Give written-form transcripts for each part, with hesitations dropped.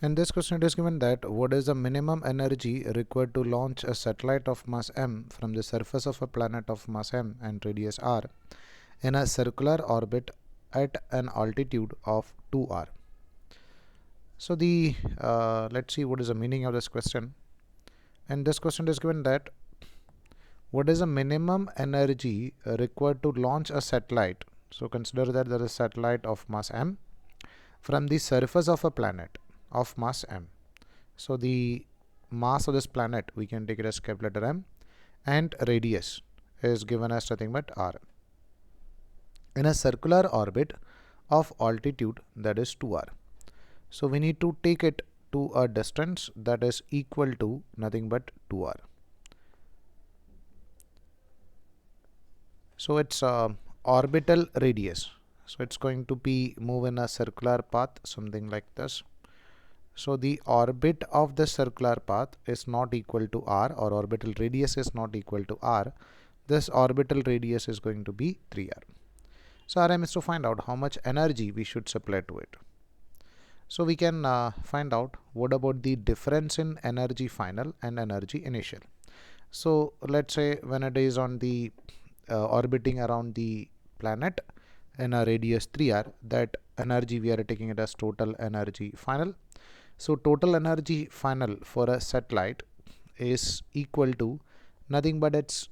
In this question it is given that what is the minimum energy required to launch a satellite of mass m from the surface of a planet of mass m and radius r in a circular orbit at an altitude of 2r. So let's see what is the meaning of this question. In this question it is given that what is the minimum energy required to launch a satellite. So consider that there is a satellite of mass m from the surface of a planet of mass m. So the mass of this planet we can take it as capital letter M, and radius is given as nothing but r in a circular orbit of altitude that is 2r. So we need to take it to a distance that is equal to nothing but 2r. So it's orbital radius. So it's going to be move in a circular path, something like this. So the orbit of the circular path is not equal to r, or orbital radius is not equal to r. This orbital radius is going to be 3r. So our aim is to find out how much energy we should supply to it. So we can find out what about the difference in energy final and energy initial. So let's say when it is on the orbiting around the planet in a radius 3r, that energy we are taking it as total energy final. So total energy final for a satellite is equal to nothing but its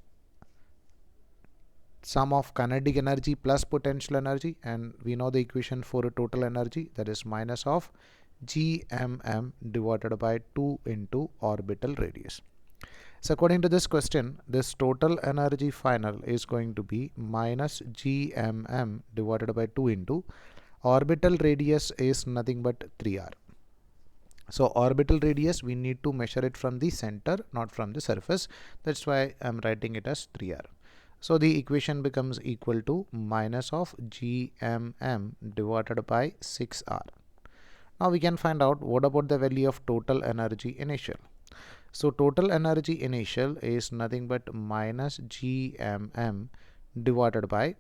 sum of kinetic energy plus potential energy, and we know the equation for a total energy, that is minus of gmm divided by 2 into orbital radius. So according to this question, this total energy final is going to be minus gmm divided by 2 into orbital radius is nothing but 3r. So orbital radius we need to measure it from the center, not from the surface. That's why I'm writing it as 3r. So the equation becomes equal to minus of gmm divided by 6r. Now we can find out what about the value of total energy initial. So total energy initial is nothing but minus gmm divided by,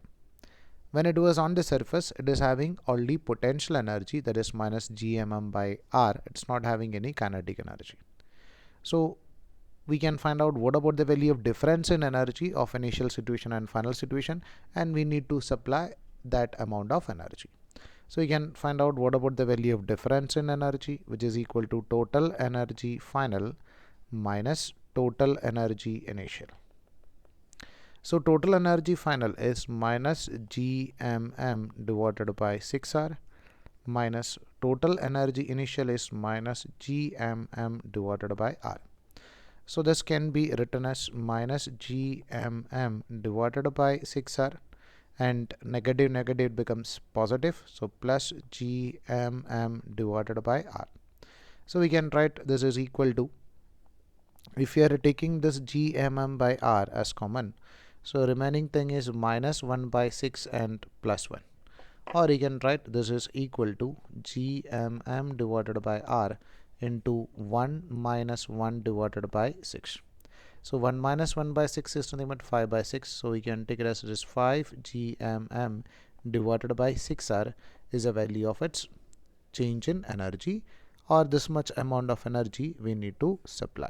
when it was on the surface, it is having only potential energy, that is minus gmm by r. It's not having any kinetic energy. So we can find out what about the value of difference in energy of initial situation and final situation, and we need to supply that amount of energy. So we can find out what about the value of difference in energy, which is equal to total energy final minus total energy initial. So total energy final is minus gmm divided by 6r minus total energy initial is minus gmm divided by r. So this can be written as minus gmm divided by 6r, and negative negative becomes positive, so plus gmm divided by r. So we can write this is equal to, if you are taking this gmm by r as common, so remaining thing is minus 1 by 6 and plus 1. Or you can write this is equal to gmm divided by r into 1 minus 1 divided by 6. So 1 minus 1 by 6 is nothing but 5 by 6. So we can take it as it is 5 gmm divided by 6r is a value of its change in energy, or this much amount of energy we need to supply.